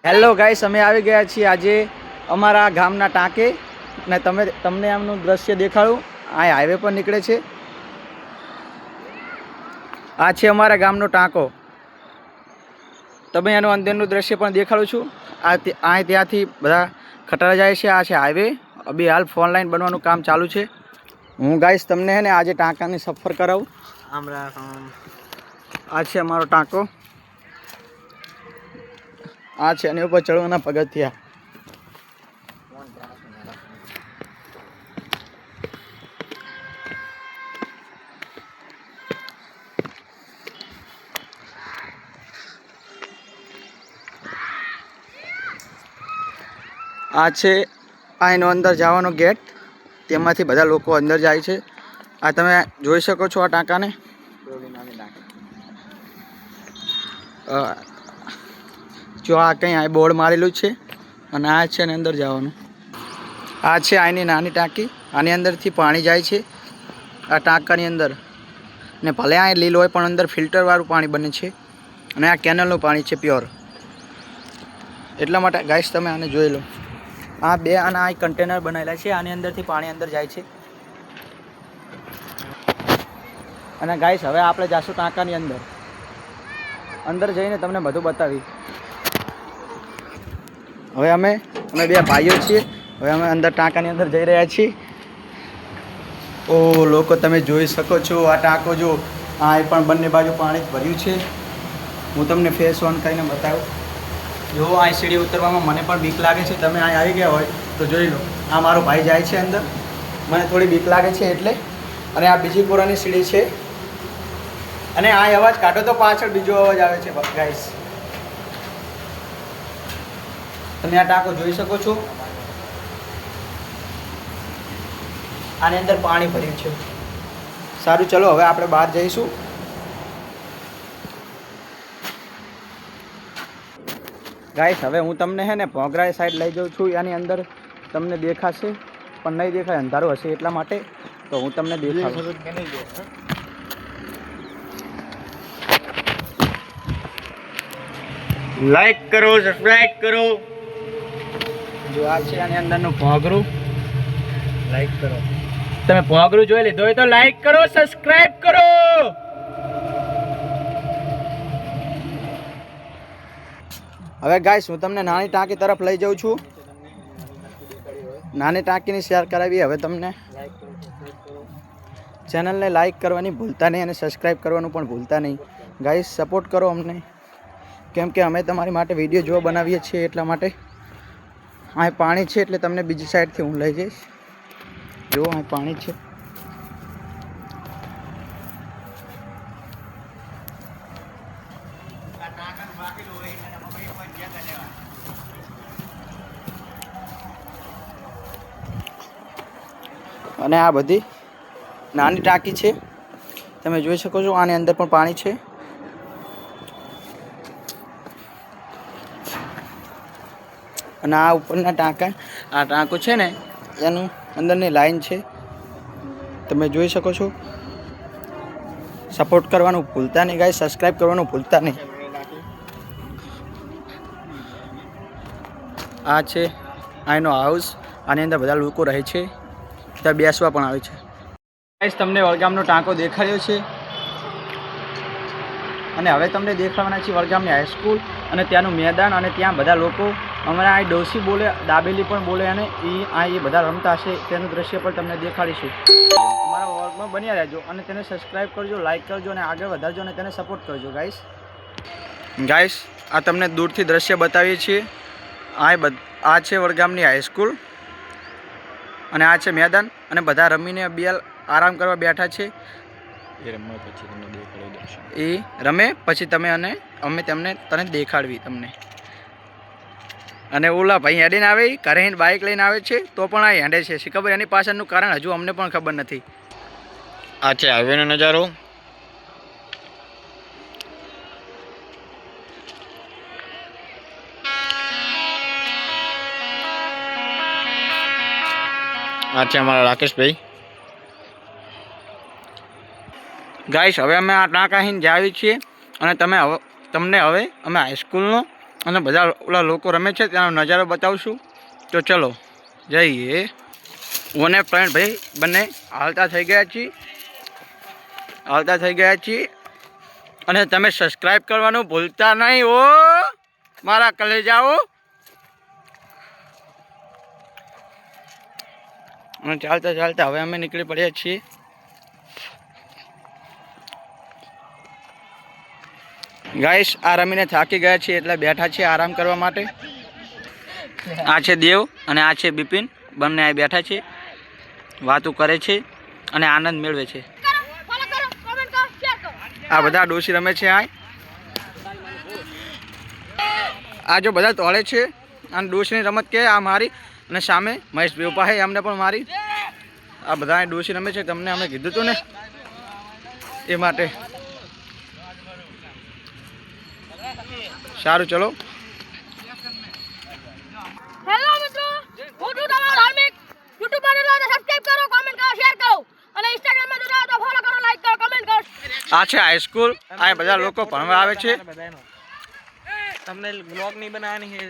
Hello guys, અમે આવી ગયા છીએ આજે અમારા ગામના ટાંકે ને તમને આમનું દ્રશ્ય દેખાડું. આ હાઈવે પર નીકળે છે. આ છે અમારા ગામનો ટાંકો. તમે એનું અંદરનું દ્રશ્ય પણ દેખાડું છું. આ ત્યાંથી બધા ખટારા જાય છે. આ છે હાઈવે. અભી હાલ ફોન લાઈન બનવાનું કામ ચાલુ છે. હું ગાઈસ તમને હે ને આજે ટાંકાની સફર કરાવું. આ છે અમારો ટાંકો. આ છે એની ઉપર ચડવાના પગથિયા. આ છે એનો અંદર જવાનો ગેટ. તેમાંથી બધા લોકો અંદર જાય છે. આ તમે જોઈ શકો છો આ ટાંકાને. જો આ કંઈ આ બોર્ડ મારેલું છે અને આ છે ને અંદર જવાનું. આ છે આની નાની ટાંકી. આની અંદરથી પાણી જાય છે આ ટાંકાની અંદર. ને ભલે આ લીલ હોય પણ અંદર ફિલ્ટરવાળું પાણી બને છે. અને આ કેનલનું પાણી છે પ્યોર. એટલા માટે ગાઈસ તમે આને જોઈ લો. આ બે આના આ કન્ટેનર બનાવેલા છે. આની અંદરથી પાણી અંદર જાય છે. અને ગાઈસ હવે આપણે જાશું ટાંકાની અંદર જઈને તમને બધું બતાવી. હવે અમે બે ભાઈઓ છીએ. હવે અમે અંદર ટાંકાની અંદર જઈ રહ્યા છીએ. ઓ લોકો તમે જોઈ શકો છો આ ટાંકો જો. આ પણ બંને બાજુ પાણી ભર્યું છે. હું તમને ફેસ ઓન કરીને બતાવું. જો આ સીડી ઉતરવામાં મને પણ બીક લાગે છે. તમે અહીં આવી ગયા હોય તો જોઈ લો. આ મારો ભાઈ જાય છે અંદર. મને થોડી બીક લાગે છે એટલે. અને આ બીજી કોરાની સીડી છે. અને આ અવાજ કાઢો તો પાછળ બીજો અવાજ આવે છે ગાઈસ. તમે આ ટાંકો જોઈ શકો છો. આની અંદર પાણી ભર્યું છે. સારું, ચલો હવે આપણે બહાર જઈશું. ગાઈસ હવે હું તમને હે ને ભોગરાઈ સાઈડ લઈ જાઉં છું. એની અંદર તમને દેખાશે પણ નહીં દેખાય, અંધારું હશે એટલા માટે. તો હું તમને દેખાડું. લાઈક કરો, સબસ્ક્રાઇબ કરો. જો આ છે આની અંદરનું ભોગરું. લાઈક કરો. તમે ભોગરું જોઈ લીધું હોય તો લાઈક કરો, સબસ્ક્રાઇબ કરો. હવે ગાઈસ હું તમને નાની ટાંકી તરફ લઈ જાઉં છું. નાની ટાંકીની શેર કરાવી. હવે તમને ચેનલને લાઈક કરવાની ભૂલતા નહીં અને સબસ્ક્રાઈબ કરવાનું પણ ભૂલતા નહીં. ગાઈસ સપોર્ટ કરો અમને, કેમ કે અમે તમારી માટે વિડીયો જો બનાવીએ છીએ એટલા માટે. આ પાણી છે એટલે તમને બીજી સાઈડથી હું લઈ જઈશ. જો આ પાણી છે. અને આ બધી નાની ટાંકી છે. તમે જોઈ શકો છો આની અંદર પણ પાણી છે. અને આ ઉપરના આ ટાંકો છે ને એનું અંદરની લાઈન છે. તમે જોઈ શકો છો. સપોર્ટ કરવાનું ભૂલતા નહીં ગાઈસ, સબસ્ક્રાઈબ કરવાનું ભૂલતા નહીં. આ છે આનો હાઉસ. આની અંદર બધા લોકો રહે છે. ત્યાં બેસવા પણ આવે છે. ગાઈસ તમને વડગામનો ટાંકો દેખાડ્યો છે. અને હવે તમને દેખાડવાના છે વડગામની હાઈસ્કૂલ અને ત્યાંનું મેદાન. અને ત્યાં બધા લોકો અમારા આ ડોસી બોલે, દાબેલી પણ બોલે. અને એ બધા રમતા હશે તેનું દ્રશ્ય પણ તમને દેખાડીશું. અમારા વર્ગમાં બન્યા રહેજો અને તેને સબસ્ક્રાઈબ કરજો, લાઈક કરજો અને આગળ વધારજો અને તેને સપોર્ટ કરજો ગાઈસ. આ તમને દૂરથી દ્રશ્ય બતાવીએ છીએ. આ છે વડગામની હાઈસ્કૂલ અને આ છે મેદાન. અને બધા રમીને આરામ કરવા બેઠા છે. એ રમે પછી તમે અને અમે તને દેખાડવી તમને. અને ઓલા ભાઈ હેડીને આવે, ઘરે બાઇક લઈને આવે છે તો પણ આ હેડે છે. ખબર એની પાછળનું કારણ હજુ અમને પણ ખબર નથી. આ છે હાઈવેનો નજારો. આ છે અમારા રાકેશભાઈ. ગાઈસ હવે અમે આ ટાંકા અહીં જાવી છીએ. અને તમને હવે અમે હાઈસ્કૂલનો અને બધા ઓલા લોકો રમે છે ત્યાંનો નજારો બતાવશું. તો ચલો જઈએ. ઓને ફ્રેન્ડ ભાઈ બંને હાલતા થઈ ગયા છીએ અને તમે સબસ્ક્રાઈબ કરવાનું ભૂલતા નહીં ઓ મારા કલેજાઓ. અને ચાલતા હવે અમે નીકળી પડ્યા છીએ. ગાઈસ આ રમીને થાકી ગયા છીએ એટલે બેઠા છીએ આરામ કરવા માટે. આ છે દેવ અને આ છે બિપિન, બંને અહીં બેઠા છે, વાતો કરે છે અને આનંદ મેળવે છે. આ બધા ડોશી રમે છે. આ જો બધા તોડે છે અને ડોશીની રમત કે આ મારી અને સામે મહેશ બેઉપા હે અમને પણ મારી. આ બધા ડોશી રમે છે, તમને અમે કીધું હતું ને એ માટે. સારું ચલો. હેલો મિત્રો, હું છું તમારો ધાર્મિક યુટ્યુબર. સબસ્ક્રાઇબ કરો, કોમેન્ટ કરો, શેર કરો અને ઇન્સ્ટાગ્રામમાં જોડાઓ તો ફોલો કરો, લાઈક કરો, કમેન્ટ કરો. આ છે હાઈસ્કૂલ. આ બધા લોકો ભણવા આવે છે. તમને બ્લોગ નહીં બનાવવાની છે,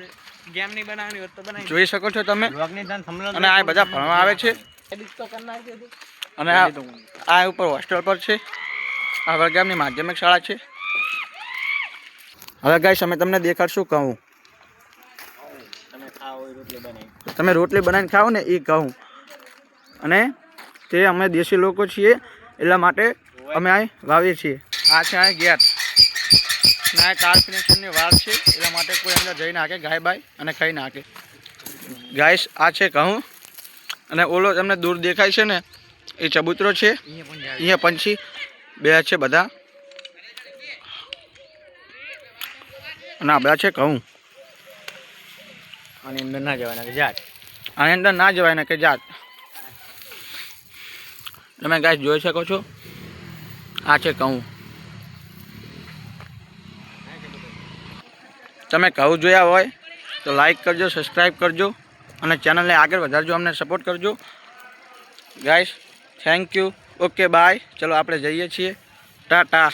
ગેમ નહીં બનાવવાની હોય તો બનાવી જોઈ શકો છો તમે. બ્લોગ નહીં થંબનેલ અને આ બધા ભણવા આવે છે. એડિટ તો કરી નાખજો તું. અને આ ઉપર હોસ્ટેલ પર છે. આ વડગામની માધ્યમિક શાળા છે. હવે ગાઈસ અમે તમને દેખાડશું કહું. તમે ખાઓ એ રોટલી બનાવી. તમે રોટલી બનાવીને ખાઓ ને એ કહું. અને તે અમે દેશી લોકો છીએ એટલા માટે અમે અહીં વાવીએ છીએ. આ છે અહીં ગેટ ના આ કાર કનેક્શનની વાળ છે એટલા માટે કોઈ અંદર જઈ નાખે ગાય બાય અને ખાઈ નાખે. ગાઈસ આ છે કહું. અને ઓલો તમને દૂર દેખાય છે ને એ ચબૂતરો છે. અહીંયા પંછી બે છે બધા. અને આ બધા છે કહું. આની અંદર ના જવાના કે જાત. આની અંદર ના જવાય ને કે જાત. તમે ગાઈસ જોઈ શકો છો આ છે કહું. તમે કહું જોયા હોય તો લાઈક કરજો, સબસ્ક્રાઈબ કરજો અને ચેનલને આગળ વધારજો, અમને સપોર્ટ કરજો guys. Thank you. Okay bye. ચલો આપણે જઈએ છીએ. ટાટા.